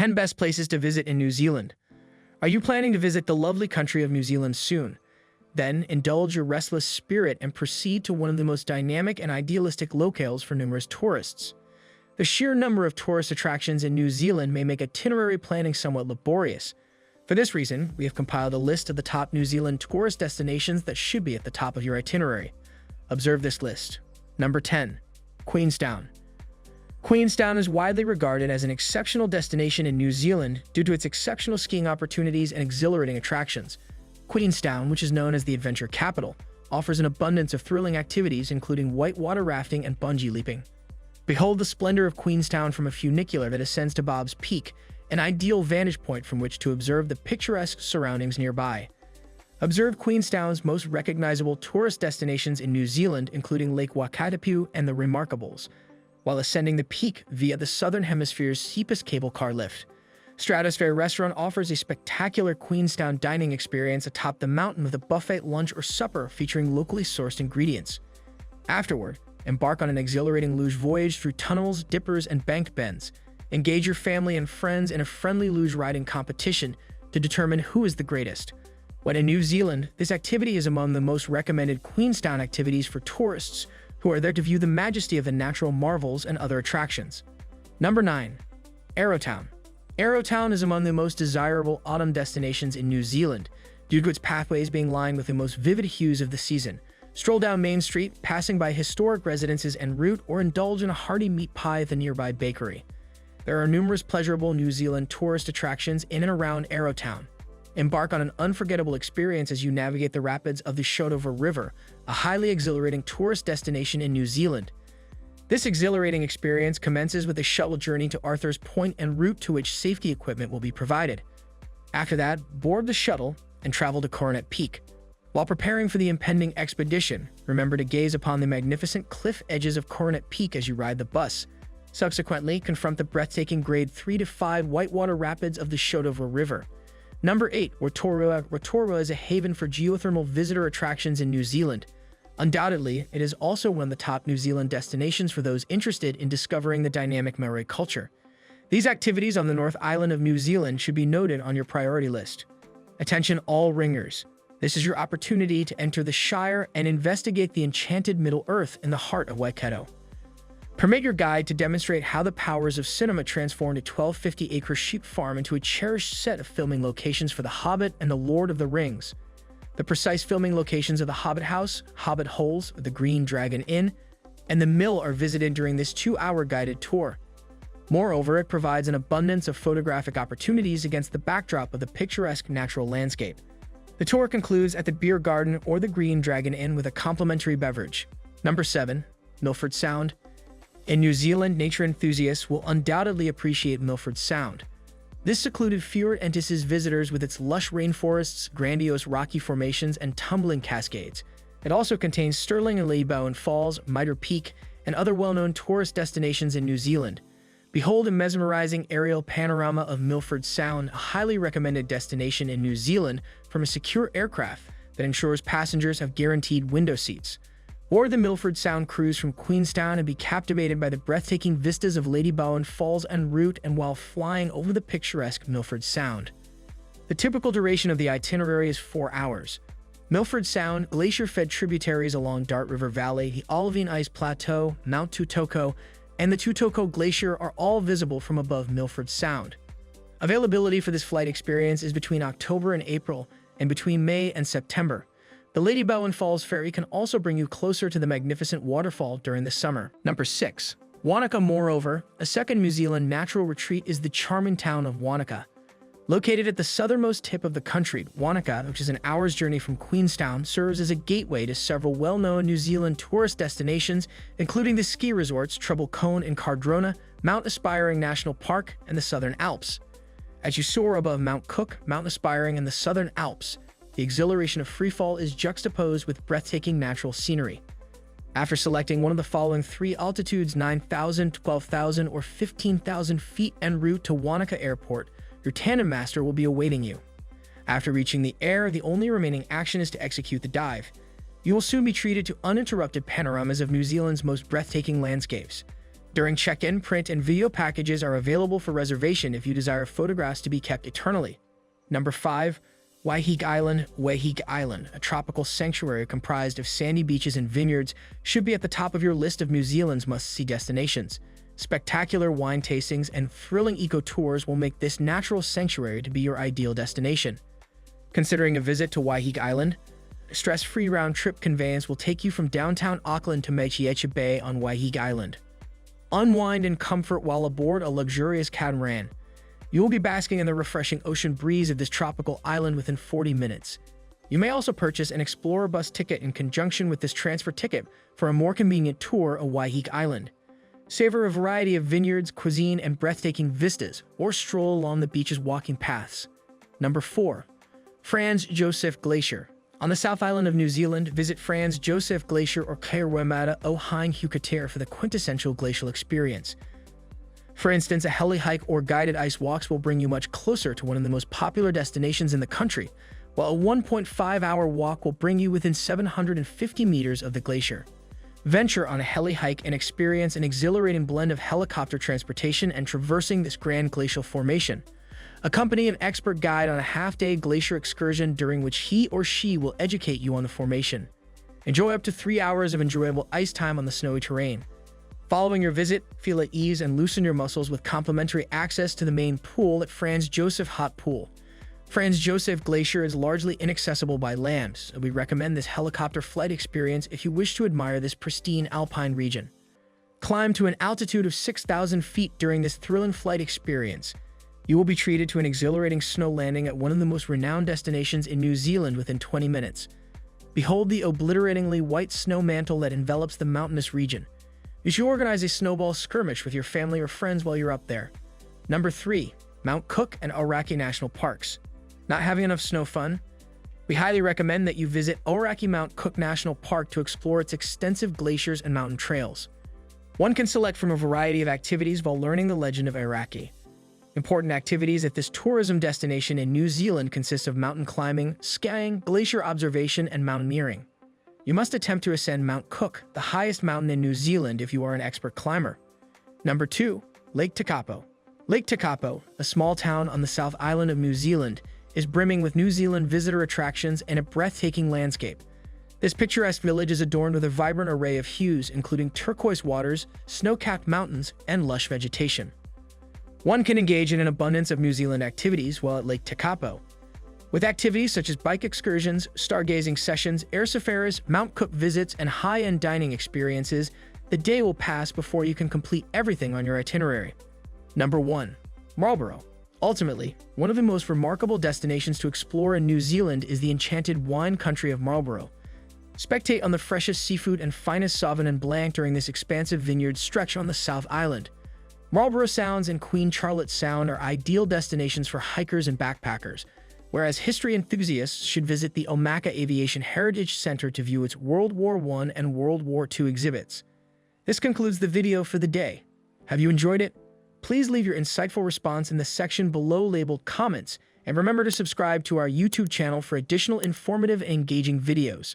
10 best places to visit in New Zealand. Are you planning to visit the lovely country of New Zealand soon? Then indulge your restless spirit and proceed to one of the most dynamic and idealistic locales for numerous tourists. The sheer number of tourist attractions in New Zealand may make itinerary planning somewhat laborious. For this reason, we have compiled a list of the top New Zealand tourist destinations that should be at the top of your itinerary. Observe this list. Number 10. Queenstown. Queenstown is widely regarded as an exceptional destination in New Zealand due to its exceptional skiing opportunities and exhilarating attractions. Queenstown, which is known as the adventure capital, offers an abundance of thrilling activities including whitewater rafting and bungee leaping. Behold the splendor of Queenstown from a funicular that ascends to Bob's Peak, an ideal vantage point from which to observe the picturesque surroundings nearby. Observe Queenstown's most recognizable tourist destinations in New Zealand, including Lake Wakatipu and the Remarkables, while ascending the peak via the Southern Hemisphere's steepest cable car lift. Stratosphere Restaurant offers a spectacular Queenstown dining experience atop the mountain with a buffet lunch or supper featuring locally sourced ingredients. Afterward, embark on an exhilarating luge voyage through tunnels, dippers, and bank bends. Engage your family and friends in a friendly luge riding competition to determine who is the greatest. When in New Zealand, this activity is among the most recommended Queenstown activities for tourists who are there to view the majesty of the natural marvels and other attractions. Number 9. Arrowtown. Arrowtown is among the most desirable autumn destinations in New Zealand due to its pathways being lined with the most vivid hues of the season. Stroll down Main Street, passing by historic residences en route, or indulge in a hearty meat pie at the nearby bakery. There are numerous pleasurable New Zealand tourist attractions in and around Arrowtown. Embark on an unforgettable experience as you navigate the rapids of the Rotorua River, a highly exhilarating tourist destination in New Zealand. This exhilarating experience commences with a shuttle journey to Arthur's Point en route to which safety equipment will be provided. After that, board the shuttle and travel to Coronet Peak. While preparing for the impending expedition, remember to gaze upon the magnificent cliff edges of Coronet Peak as you ride the bus. Subsequently, confront the breathtaking grade 3 to 5 whitewater rapids of the Rotorua River. Number 8. Rotorua. Rotorua is a haven for geothermal visitor attractions in New Zealand. Undoubtedly, it is also one of the top New Zealand destinations for those interested in discovering the dynamic Maori culture. These activities on the North Island of New Zealand should be noted on your priority list. Attention all ringers. This is your opportunity to enter the Shire and investigate the enchanted Middle Earth in the heart of Waikato. Permit your guide to demonstrate how the powers of cinema transformed a 1,250-acre sheep farm into a cherished set of filming locations for The Hobbit and The Lord of the Rings. The precise filming locations of the Hobbit House, Hobbit Holes, the Green Dragon Inn, and the Mill are visited during this 2-hour guided tour. Moreover, it provides an abundance of photographic opportunities against the backdrop of the picturesque natural landscape. The tour concludes at the Beer Garden or the Green Dragon Inn with a complimentary beverage. Number 7. Milford Sound. In New Zealand, nature enthusiasts will undoubtedly appreciate Milford Sound. This secluded fjord entices visitors with its lush rainforests, grandiose rocky formations, and tumbling cascades. It also contains Stirling and Ladybowen Falls, Mitre Peak, and other well-known tourist destinations in New Zealand. Behold a mesmerizing aerial panorama of Milford Sound, a highly recommended destination in New Zealand from a secure aircraft that ensures passengers have guaranteed window seats. Or the Milford Sound cruise from Queenstown and be captivated by the breathtaking vistas of Ladybowen Falls en route and while flying over the picturesque Milford Sound. The typical duration of the itinerary is 4 hours. Milford Sound, glacier-fed tributaries along Dart River Valley, the Olivine Ice Plateau, Mount Tutoko, and the Tutoko Glacier are all visible from above Milford Sound. Availability for this flight experience is between October and April and between May and September. The Ladybowen Falls Ferry can also bring you closer to the magnificent waterfall during the summer. Number 6. Wanaka. Moreover, a second New Zealand natural retreat is the charming town of Wanaka. Located at the southernmost tip of the country, Wanaka, which is an hour's journey from Queenstown, serves as a gateway to several well-known New Zealand tourist destinations, including the ski resorts Treble Cone in Cardrona, Mount Aspiring National Park, and the Southern Alps. As you soar above Mount Cook, Mount Aspiring, and the Southern Alps, the exhilaration of freefall is juxtaposed with breathtaking natural scenery. After selecting one of the following 3 altitudes 9,000, 12,000, or 15,000 feet en route to Wanaka Airport, your tandem master will be awaiting you. After reaching the air, the only remaining action is to execute the dive. You will soon be treated to uninterrupted panoramas of New Zealand's most breathtaking landscapes. During check-in, print and video packages are available for reservation if you desire photographs to be kept eternally. Number 5. Waiheke Island. Waiheke Island, a tropical sanctuary comprised of sandy beaches and vineyards, should be at the top of your list of New Zealand's must-see destinations. Spectacular wine tastings and thrilling eco-tours will make this natural sanctuary to be your ideal destination. Considering a visit to Waiheke Island? A stress-free round-trip conveyance will take you from downtown Auckland to Wakatipu Bay on Waiheke Island. Unwind in comfort while aboard a luxurious catamaran. You will be basking in the refreshing ocean breeze of this tropical island within 40 minutes. You may also purchase an Explorer bus ticket in conjunction with this transfer ticket for a more convenient tour of Waiheke Island. Savor a variety of vineyards, cuisine, and breathtaking vistas, or stroll along the beach's walking paths. Number 4. Franz Josef Glacier. On the South Island of New Zealand, visit Franz Josef Glacier or Kairwemata o Hein Hukater for the quintessential glacial experience. For instance, a heli hike or guided ice walks will bring you much closer to one of the most popular destinations in the country, while a 1.5-hour walk will bring you within 750 meters of the glacier. Venture on a heli hike and experience an exhilarating blend of helicopter transportation and traversing this grand glacial formation. Accompany an expert guide on a half-day glacier excursion during which he or she will educate you on the formation. Enjoy up to 3 hours of enjoyable ice time on the snowy terrain. Following your visit, feel at ease and loosen your muscles with complimentary access to the main pool at Franz Josef Hot Pool. Franz Josef Glacier is largely inaccessible by land, so we recommend this helicopter flight experience if you wish to admire this pristine alpine region. Climb to an altitude of 6,000 feet during this thrilling flight experience. You will be treated to an exhilarating snow landing at one of the most renowned destinations in New Zealand within 20 minutes. Behold the obliteratingly white snow mantle that envelops the mountainous region. You should organize a snowball skirmish with your family or friends while you're up there. Number 3. Mount Cook and Aoraki National Parks. Not having enough snow fun? We highly recommend that you visit Aoraki Mount Cook National Park to explore its extensive glaciers and mountain trails. One can select from a variety of activities while learning the legend of Aoraki. Important activities at this tourism destination in New Zealand consist of mountain climbing, skiing, glacier observation, and mountaineering. You must attempt to ascend Mount Cook, the highest mountain in New Zealand, if you are an expert climber. Number 2. Lake Taupo. Lake Taupo, a small town on the South Island of New Zealand, is brimming with New Zealand visitor attractions and a breathtaking landscape. This picturesque village is adorned with a vibrant array of hues, including turquoise waters, snow-capped mountains, and lush vegetation. One can engage in an abundance of New Zealand activities while at Lake Taupo. With activities such as bike excursions, stargazing sessions, air safaris, Mount Cook visits, and high-end dining experiences, the day will pass before you can complete everything on your itinerary. Number 1. Marlborough. Ultimately, one of the most remarkable destinations to explore in New Zealand is the enchanted wine country of Marlborough. Spectate on the freshest seafood and finest Sauvignon Blanc during this expansive vineyard stretch on the South Island. Marlborough Sounds and Queen Charlotte Sound are ideal destinations for hikers and backpackers, whereas history enthusiasts should visit the Omaka Aviation Heritage Center to view its World War I and World War II exhibits. This concludes the video for the day. Have you enjoyed it? Please leave your insightful response in the section below labeled comments, and remember to subscribe to our YouTube channel for additional informative and engaging videos.